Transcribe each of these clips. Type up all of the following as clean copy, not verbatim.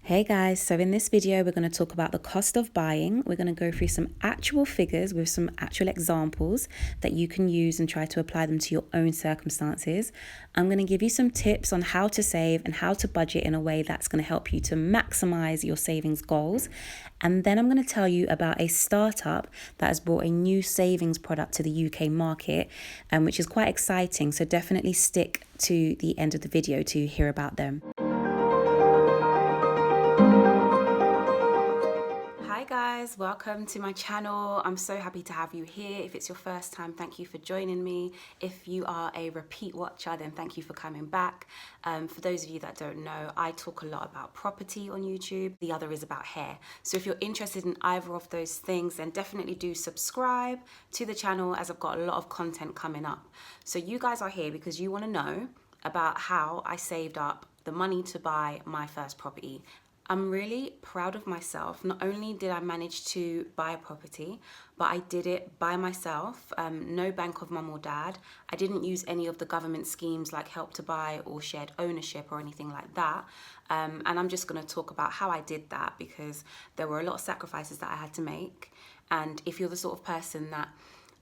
Hey guys, so in this video we're going to talk about the cost of buying. We're going to go through some actual figures with some actual examples that you can use and try to apply them to your own circumstances. I'm going to give you some tips on how to save and how to budget in a way that's going to help you to maximize your savings goals. And then I'm going to tell you about a startup that has brought a new savings product to the UK market, which is quite exciting. So definitely stick to the end of the video to hear about them. Hi guys, welcome to my channel. I'm so happy to have you here. If it's your first time, thank you for joining me. If you are a repeat watcher, then thank you for coming back. For those of you that don't know, I talk a lot about property on YouTube. The other is about hair. So if you're interested in either of those things, then definitely do subscribe to the channel as I've got a lot of content coming up. So you guys are here because you want to know about how I saved up the money to buy my first property. I'm really proud of myself. Not only did I manage to buy a property, but I did it by myself, no bank of mum or dad. I didn't use any of the government schemes like Help to Buy or shared ownership or anything like that. And I'm just going to talk about how I did that because there were a lot of sacrifices that I had to make. And if you're the sort of person that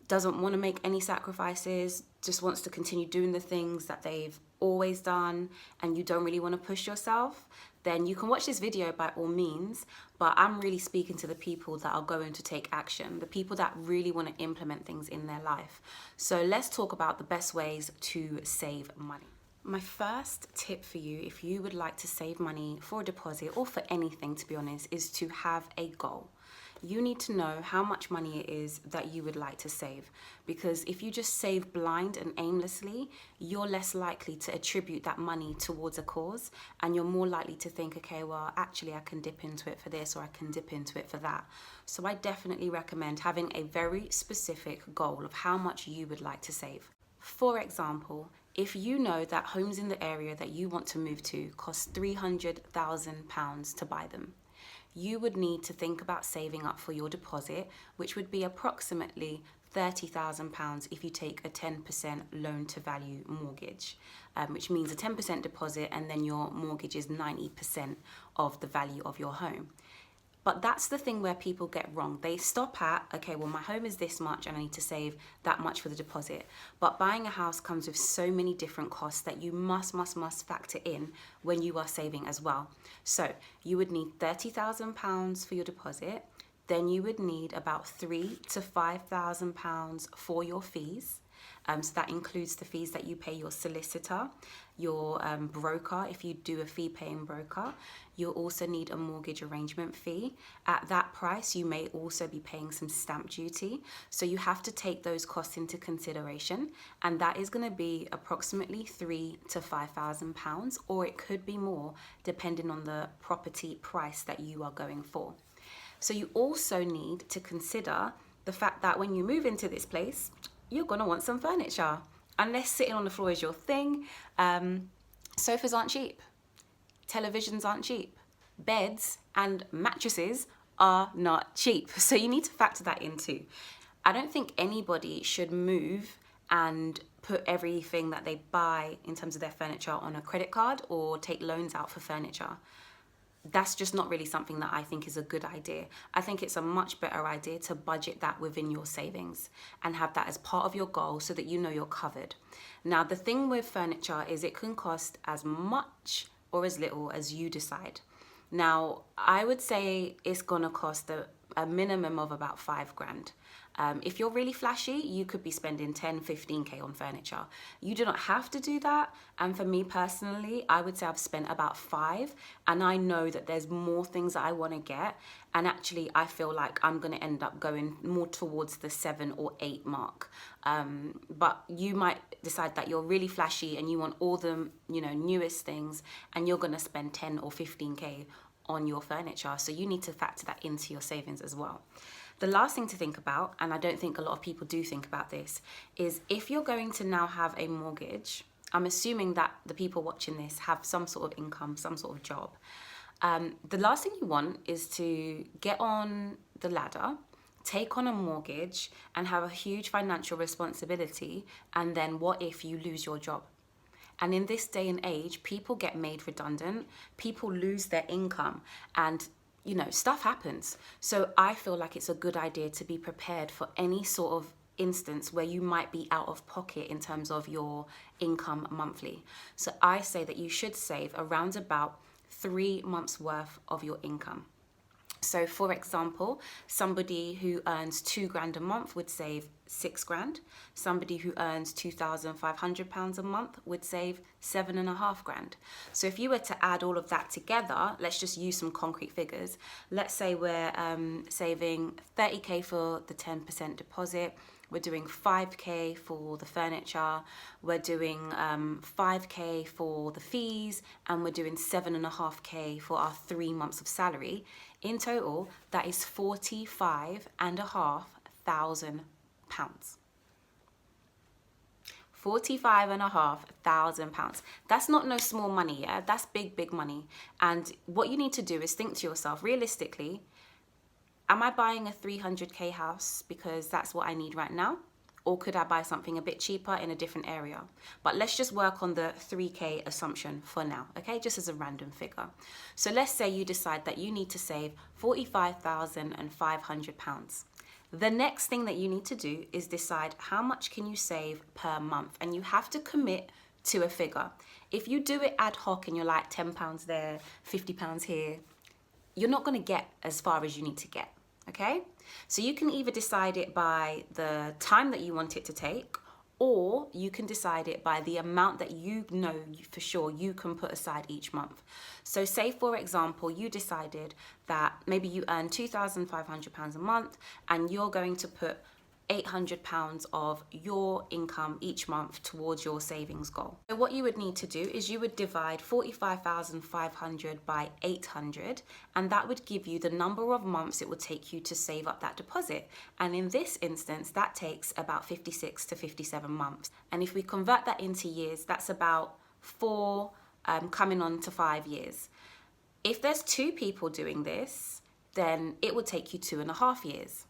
doesn't want to make any sacrifices, just wants to continue doing the things that they've always done, and you don't really want to push yourself, then you can watch this video by all means, but I'm really speaking to the people that are going to take action, the people that really want to implement things in their life. So let's talk about the best ways to save money. My first tip for you, if you would like to save money for a deposit or for anything, to be honest, is to have a goal. You need to know how much money it is that you would like to save, because if you just save blind and aimlessly, you're less likely to attribute that money towards a cause, and you're more likely to think, okay, well, actually I can dip into it for this or I can dip into it for that. So I definitely recommend having a very specific goal of how much you would like to save. For example, if you know that homes in the area that you want to move to cost £300,000 to buy them, you would need to think about saving up for your deposit, which would be approximately £30,000 if you take a 10% loan to value mortgage, which means a 10% deposit and then your mortgage is 90% of the value of your home. But that's the thing where people get wrong. They stop at, okay, well, my home is this much and I need to save that much for the deposit. But buying a house comes with so many different costs that you must factor in when you are saving as well. So you would need £30,000 for your deposit. Then you would need about £3,000 to £5,000 for your fees. So that includes the fees that you pay your solicitor, your broker, if you do a fee-paying broker. You'll also need a mortgage arrangement fee. At that price, you may also be paying some stamp duty. So you have to take those costs into consideration, and that is going to be approximately £3,000 to £5,000, or it could be more depending on the property price that you are going for. So you also need to consider the fact that when you move into this place, you're going to want some furniture. Unless sitting on the floor is your thing, sofas aren't cheap, televisions aren't cheap, beds and mattresses are not cheap. So you need to factor that in too. I don't think anybody should move and put everything that they buy in terms of their furniture on a credit card or take loans out for furniture. That's just not really something that I think is a good idea. I think it's a much better idea to budget that within your savings and have that as part of your goal so that you know you're covered. Now, the thing with furniture is it can cost as much or as little as you decide. Now, I would say it's gonna cost a minimum of about £5,000. If you're really flashy, you could be spending 10, 15K on furniture. You do not have to do that. And for me personally, I would say I've spent about 5, and I know that there's more things that I want to get. And actually, I feel like I'm going to end up going more towards the 7 or 8 mark. But you might decide that you're really flashy and you want all the, newest things, and you're going to spend 10 or 15K on your furniture. So you need to factor that into your savings as well. The last thing to think about, and I don't think a lot of people do think about this, is if you're going to now have a mortgage, I'm assuming that the people watching this have some sort of income, some sort of job. The last thing you want is to get on the ladder, take on a mortgage, and have a huge financial responsibility, and then what if you lose your job? And in this day and age, people get made redundant, people lose their income, and stuff happens. So I feel like it's a good idea to be prepared for any sort of instance where you might be out of pocket in terms of your income monthly. So I say that you should save around about 3 months worth of your income. So for example, somebody who earns £2,000 a month would save £6,000. Somebody who earns £2,500 a month would save £7,500. So if you were to add all of that together, let's just use some concrete figures. Let's say we're saving 30k for the 10% deposit. We're doing 5k for the furniture, we're doing 5k for the fees, and we're doing 7.5k for our 3 months of salary. In total, that is £45,500. £45,500. That's not no small money, yeah? That's big, big money. And what you need to do is think to yourself, realistically, am I buying a 300k house because that's what I need right now? Or could I buy something a bit cheaper in a different area? But let's just work on the 3k assumption for now, okay? Just as a random figure. So let's say you decide that you need to save £45,500. The next thing that you need to do is decide how much can you save per month, and you have to commit to a figure. If you do it ad hoc and you're like £10 there, £50 here, you're not going to get as far as you need to get, okay? So you can either decide it by the time that you want it to take, or you can decide it by the amount that you know for sure you can put aside each month. So say, for example, you decided that maybe you earn £2,500 a month and you're going to put £800 of your income each month towards your savings goal. So what you would need to do is you would divide 45,500 by 800, and that would give you the number of months it would take you to save up that deposit. And in this instance, that takes about 56 to 57 months. And if we convert that into years, that's about 4 coming on to 5 years. If there's 2 people doing this, then it would take you 2.5 years.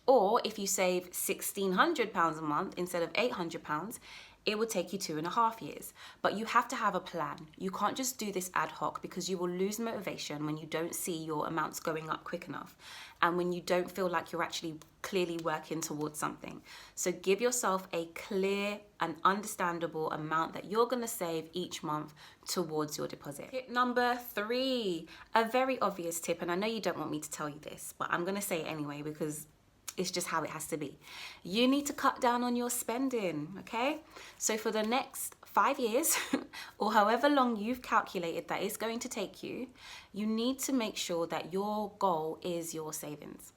Or if you save £1,600 a month instead of £800, it would take you 2.5 years. But you have to have a plan. You can't just do this ad hoc, because you will lose motivation when you don't see your amounts going up quick enough, and when you don't feel like you're actually clearly working towards something. So give yourself a clear and understandable amount that you're going to save each month towards your deposit. Tip number 3, a very obvious tip, and I know you don't want me to tell you this, but I'm going to say it anyway because it's just how it has to be. You need to cut down on your spending, okay? So for the next 5 years, or however long you've calculated that it's going to take you, you need to make sure that your goal is your savings.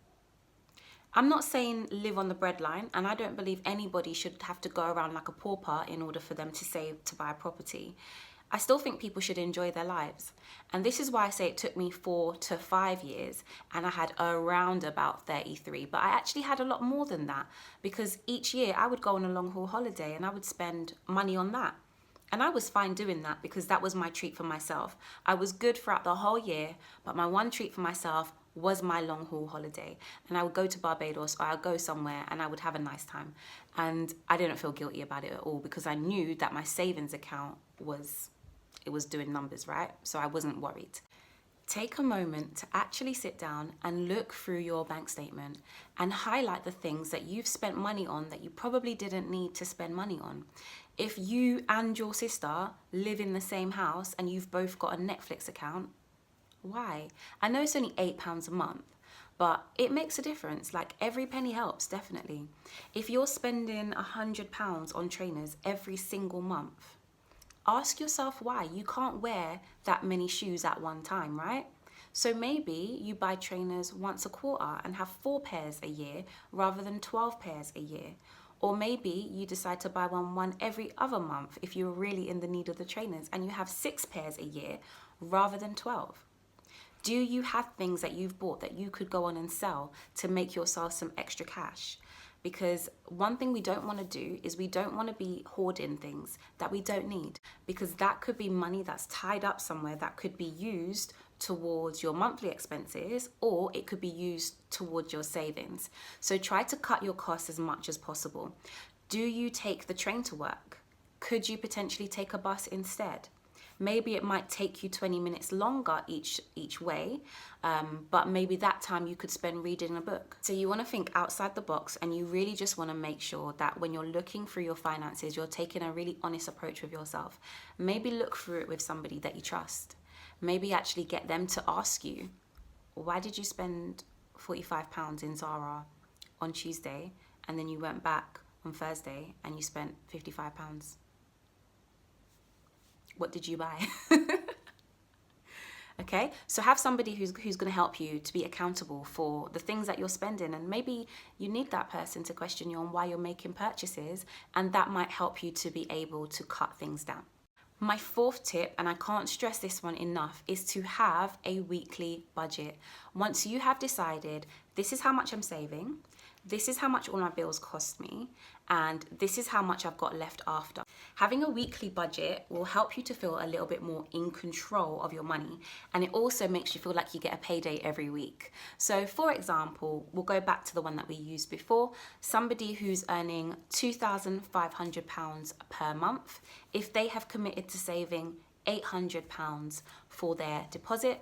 I'm not saying live on the breadline, and I don't believe anybody should have to go around like a pauper in order for them to save to buy a property. I still think people should enjoy their lives. And this is why I say it took me 4 to 5 years and I had around about 33. But I actually had a lot more than that, because each year I would go on a long haul holiday and I would spend money on that. And I was fine doing that because that was my treat for myself. I was good throughout the whole year, but my one treat for myself was my long haul holiday. And I would go to Barbados, or I'd go somewhere and I would have a nice time. And I didn't feel guilty about it at all, because I knew that my savings account was doing numbers, right? So I wasn't worried. Take a moment to actually sit down and look through your bank statement and highlight the things that you've spent money on that you probably didn't need to spend money on. If you and your sister live in the same house and you've both got a Netflix account, why? I know it's only £8 a month, but it makes a difference. Like, every penny helps, definitely. If you're spending £100 on trainers every single month, ask yourself why. You can't wear that many shoes at one time, right? So maybe you buy trainers once a quarter and have 4 pairs a year rather than 12 pairs a year. Or maybe you decide to buy one every other month if you're really in the need of the trainers, and you have 6 pairs a year rather than 12. Do you have things that you've bought that you could go on and sell to make yourself some extra cash? Because one thing we don't want to do is we don't want to be hoarding things that we don't need, because that could be money that's tied up somewhere that could be used towards your monthly expenses, or it could be used towards your savings. So try to cut your costs as much as possible. Do you take the train to work? Could you potentially take a bus instead? Maybe it might take you 20 minutes longer each way, but maybe that time you could spend reading a book. So you want to think outside the box, and you really just want to make sure that when you're looking through your finances, you're taking a really honest approach with yourself. Maybe look through it with somebody that you trust. Maybe actually get them to ask you, why did you spend £45 in Zara on Tuesday, and then you went back on Thursday and you spent £55? What did you buy? Okay, so have somebody who's going to help you to be accountable for the things that you're spending, and maybe you need that person to question you on why you're making purchases, and that might help you to be able to cut things down. My fourth tip, and I can't stress this one enough, is to have a weekly budget. Once you have decided, this is how much I'm saving, this is how much all my bills cost me, and this is how much I've got left after. Having a weekly budget will help you to feel a little bit more in control of your money, and it also makes you feel like you get a payday every week. So for example, we'll go back to the one that we used before. Somebody who's earning £2,500 per month, if they have committed to saving £800 for their deposit,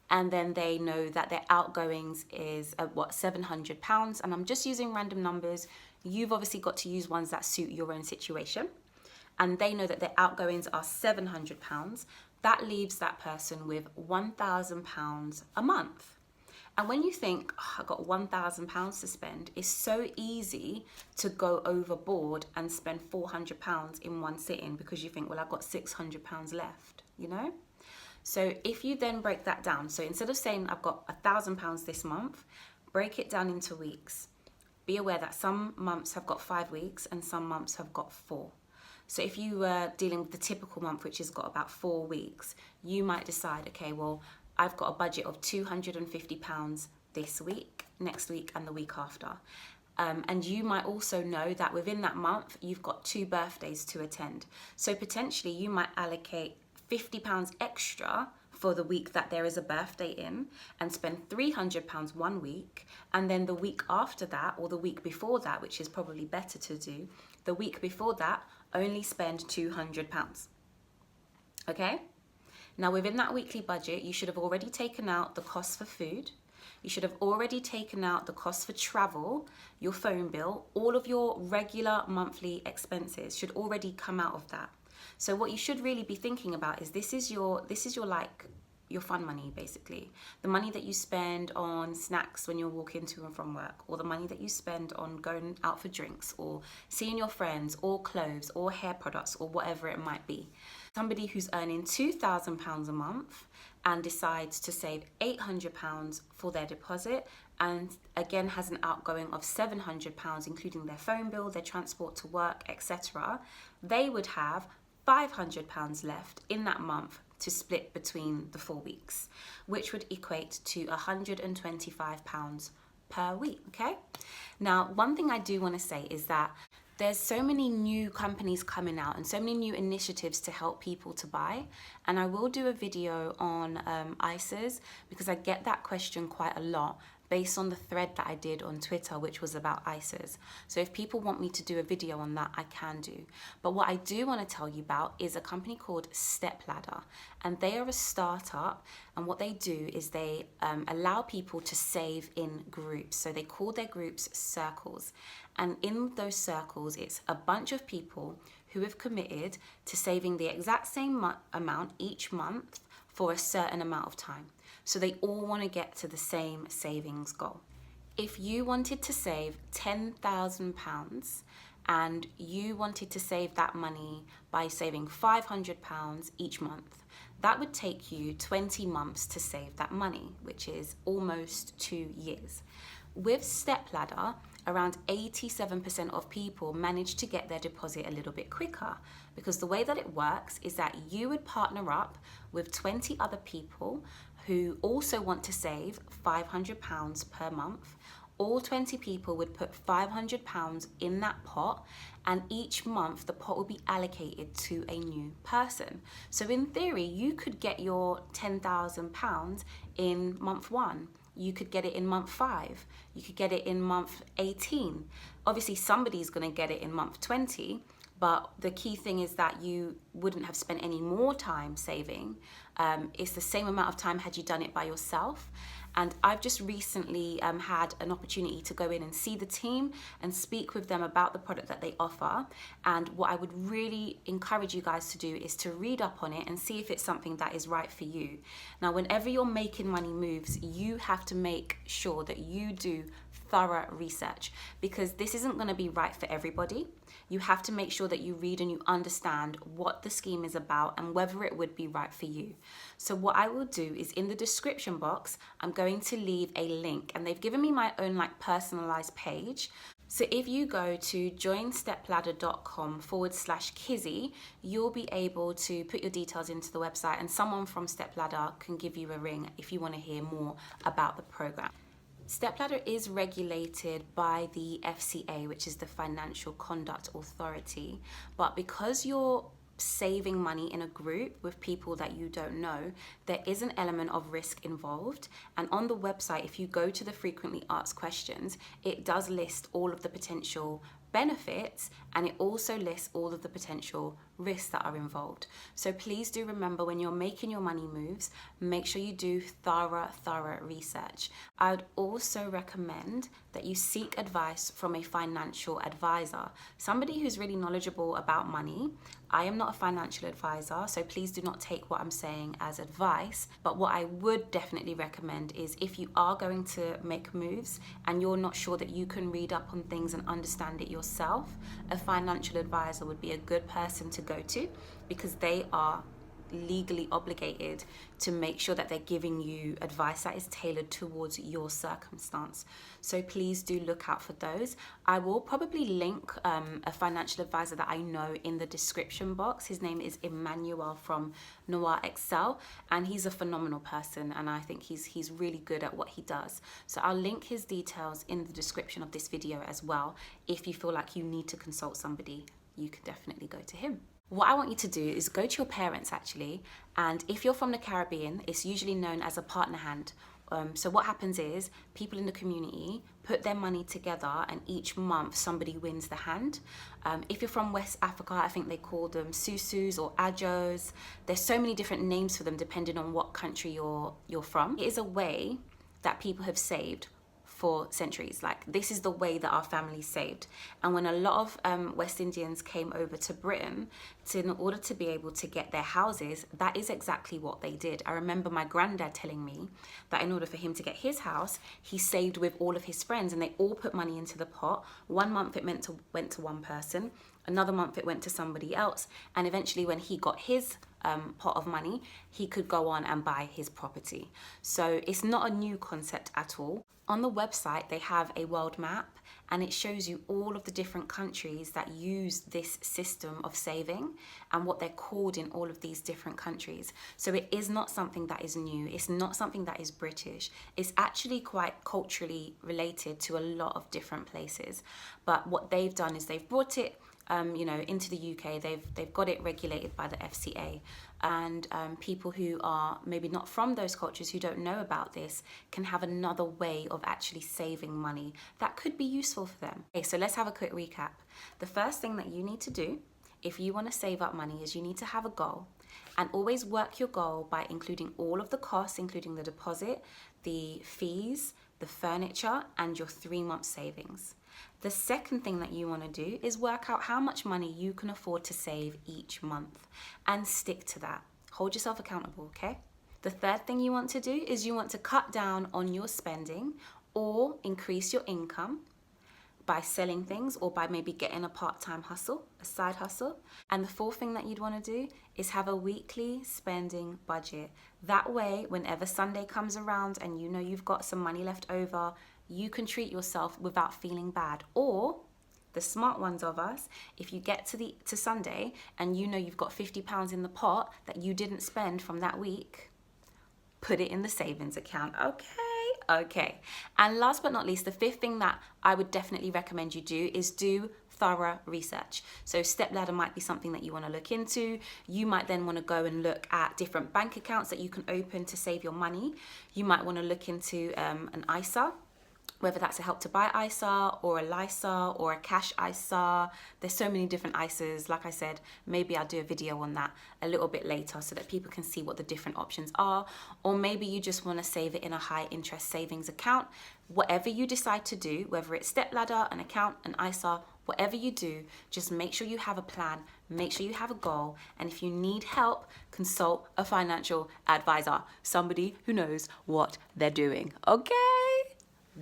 and then they know that their outgoings is £700, and I'm just using random numbers. You've obviously got to use ones that suit your own situation. And they know that their outgoings are £700. That leaves that person with £1,000 a month. And when you think, oh, I've got £1,000 to spend, it's so easy to go overboard and spend £400 in one sitting, because you think, well, I've got £600 left, you know? So if you then break that down, so instead of saying I've got £1,000 this month, break it down into weeks. Be aware that some months have got 5 weeks and some months have got 4. So if you were dealing with the typical month, which has got about 4 weeks, you might decide, okay, well, I've got a budget of £250 this week, next week, and the week after. And you might also know that within that month, you've got 2 birthdays to attend. So potentially you might allocate £50 extra for the week that there is a birthday in, and spend £300 one week, and then the week after that, or the week before that, which is probably better to do, the week before that, only spend £200. Okay? Now within that weekly budget, you should have already taken out the cost for food, you should have already taken out the cost for travel, your phone bill, all of your regular monthly expenses should already come out of that. So what you should really be thinking about is this is your fun money, basically. The money that you spend on snacks when you're walking to and from work, or the money that you spend on going out for drinks, or seeing your friends, or clothes, or hair products, or whatever it might be. Somebody who's earning £2,000 a month and decides to save £800 for their deposit, and again has an outgoing of £700, including their phone bill, their transport to work, etc., they would have £500 left in that month to split between the 4 weeks, which would equate to £125 per week, okay? Now, one thing I do want to say is that there's so many new companies coming out and so many new initiatives to help people to buy. And I will do a video on ISAs, because I get that question quite a lot based on the thread that I did on Twitter, which was about ISAs. So if people want me to do a video on that, I can do. But what I do want to tell you about is a company called STEPLADDER. And they are a startup, and what they do is they allow people to save in groups. So they call their groups circles. And in those circles, it's a bunch of people who have committed to saving the exact same amount each month for a certain amount of time. So they all want to get to the same savings goal. If you wanted to save £10,000 and you wanted to save that money by saving £500 each month, that would take you 20 months to save that money, which is almost 2 years. With STEPLADDER, around 87% of people manage to get their deposit a little bit quicker, because the way that it works is that you would partner up with 20 other people who also want to save £500 per month. All 20 people would put £500 in that pot, and each month the pot would be allocated to a new person. So in theory, you could get your £10,000 in month 1. You could get it in month 5. You could get it in month 18. Obviously, somebody's going to get it in month 20, But the key thing is that you wouldn't have spent any more time saving. It's the same amount of time had you done it by yourself. And I've just recently had an opportunity to go in and see the team and speak with them about the product that they offer. And what I would really encourage you guys to do is to read up on it and see if it's something that is right for you. Now, whenever you're making money moves, you have to make sure that you do thorough research, because this isn't going to be right for everybody. You have to make sure that you read and you understand what the scheme is about and whether it would be right for you. So what I will do is, in the description box, I'm going to leave a link, and they've given me my own like personalized page. So if you go to joinstepladder.com/Kizzy, you'll be able to put your details into the website, and someone from STEPLADDER can give you a ring if you want to hear more about the program. STEPLADDER is regulated by the FCA, which is the Financial Conduct Authority. But because you're saving money in a group with people that you don't know, there is an element of risk involved. And on the website, if you go to the frequently asked questions, it does list all of the potential benefits, and it also lists all of the potential risks that are involved. So please do remember, when you're making your money moves, make sure you do thorough research. I would also recommend that you seek advice from a financial advisor, somebody who's really knowledgeable about money. I am not a financial advisor, so please do not take what I'm saying as advice. But what I would definitely recommend is, if you are going to make moves and you're not sure that you can read up on things and understand it yourself, a financial advisor would be a good person to go to, because they are legally obligated to make sure that they're giving you advice that is tailored towards your circumstance. So please do look out for those. I will probably link a financial advisor that I know in the description box. His name is Emmanuel from Noir Excel, and he's a phenomenal person, and I think he's really good at what he does. So I'll link his details in the description of this video as well. If you feel like you need to consult somebody, you can definitely go to him. What I want you to do is go to your parents, actually, and if you're from the Caribbean, it's usually known as a partner hand. So what happens is, people in the community put their money together, and each month somebody wins the hand. If you're from West Africa, I think they call them susus or ajos. There's so many different names for them depending on what country you're from. It is a way that people have saved for centuries. Like, this is the way that our family saved. And when a lot of West Indians came over to Britain, in order to be able to get their houses, that is exactly what they did. I remember my granddad telling me that in order for him to get his house, he saved with all of his friends, and they all put money into the pot. 1 month it went to one person, another month it went to somebody else, and eventually when he got his pot of money, he could go on and buy his property. So it's not a new concept at all. On the website, they have a world map, and it shows you all of the different countries that use this system of saving and what they're called in all of these different countries. So it is not something that is new. It's not something that is British. It's actually quite culturally related to a lot of different places. But what they've done is they've brought it into the UK. They've got it regulated by the FCA, and people who are maybe not from those cultures, who don't know about this, can have another way of actually saving money that could be useful for them. Okay, so let's have a quick recap. The first thing that you need to do if you want to save up money is you need to have a goal, and always work your goal by including all of the costs, including the deposit, the fees, the furniture, and your 3-month savings. The second thing that you want to do is work out how much money you can afford to save each month, and stick to that. Hold yourself accountable, okay? The third thing you want to do is you want to cut down on your spending or increase your income by selling things, or by maybe getting a part-time hustle, a side hustle. And the fourth thing that you'd want to do is have a weekly spending budget. That way, whenever Sunday comes around and you know you've got some money left over, you can treat yourself without feeling bad. Or the smart ones of us, if you get to Sunday and you know you've got £50 in the pot that you didn't spend from that week, put it in the savings account. Okay. And last but not least, the fifth thing that I would definitely recommend you do is do thorough research. So STEPLADDER might be something that you want to look into. You might then want to go and look at different bank accounts that you can open to save your money. You might want to look into an ISA, whether that's a help to buy ISA or a LISA or a cash ISA. There's so many different ISAs. Like I said, maybe I'll do a video on that a little bit later so that people can see what the different options are. Or maybe you just want to save it in a high interest savings account. Whatever you decide to do, whether it's STEPLADDER, an account, an ISA, whatever you do, just make sure you have a plan, make sure you have a goal, and if you need help, consult a financial advisor, somebody who knows what they're doing, okay?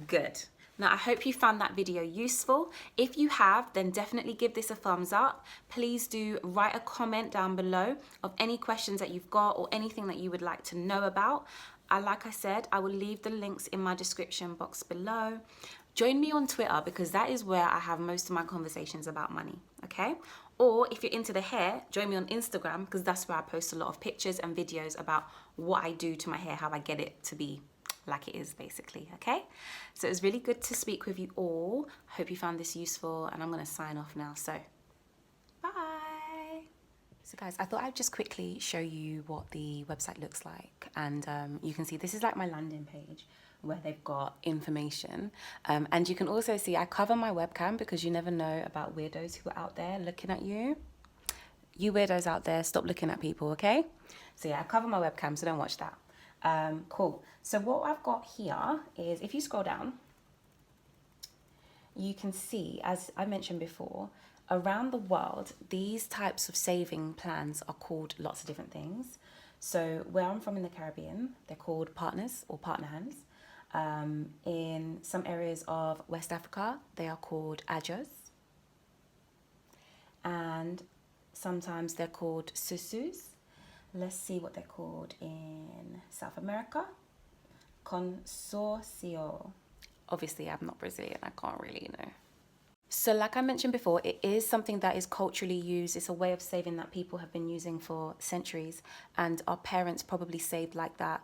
Good. Now, I hope you found that video useful. If you have, then definitely give this a thumbs up. Please do write a comment down below of any questions that you've got or anything that you would like to know about. Like I said, I will leave the links in my description box below. Join me on Twitter because that is where I have most of my conversations about money, okay? Or if you're into the hair, join me on Instagram because that's where I post a lot of pictures and videos about what I do to my hair, how I get it to be like it is basically, okay? So it was really good to speak with you all. Hope you found this useful and I'm gonna sign off now, so bye. So guys, I thought I'd just quickly show you what the website looks like, and you can see this is like my landing page where they've got information, and you can also see I cover my webcam because you never know about weirdos who are out there looking at you. You weirdos out there, stop looking at people, okay? So yeah, I cover my webcam, so don't watch that. Cool. So what I've got here is, if you scroll down, you can see, as I mentioned before, around the world, these types of saving plans are called lots of different things. So where I'm from in the Caribbean, they're called partners or partner hands. In some areas of West Africa, they are called ajos. And sometimes they're called susus. Let's see what they're called in South America. Consorcio. Obviously, I'm not Brazilian. I can't really know. So like I mentioned before, it is something that is culturally used. It's a way of saving that people have been using for centuries. And our parents probably saved like that.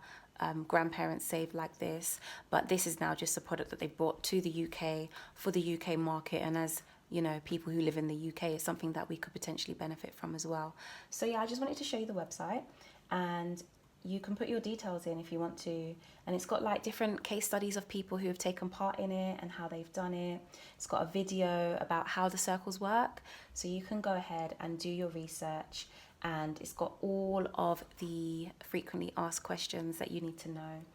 Grandparents saved like this. But this is now just a product that they've brought to the UK for the UK market. And as you know, people who live in the UK, is something that we could potentially benefit from as well. So yeah, I just wanted to show you the website, and you can put your details in if you want to. And it's got like different case studies of people who have taken part in it and how they've done it. It's got a video about how the circles work. So you can go ahead and do your research, and it's got all of the frequently asked questions that you need to know.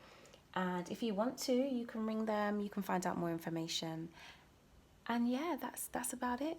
And if you want to, you can ring them, you can find out more information. And yeah, that's about it.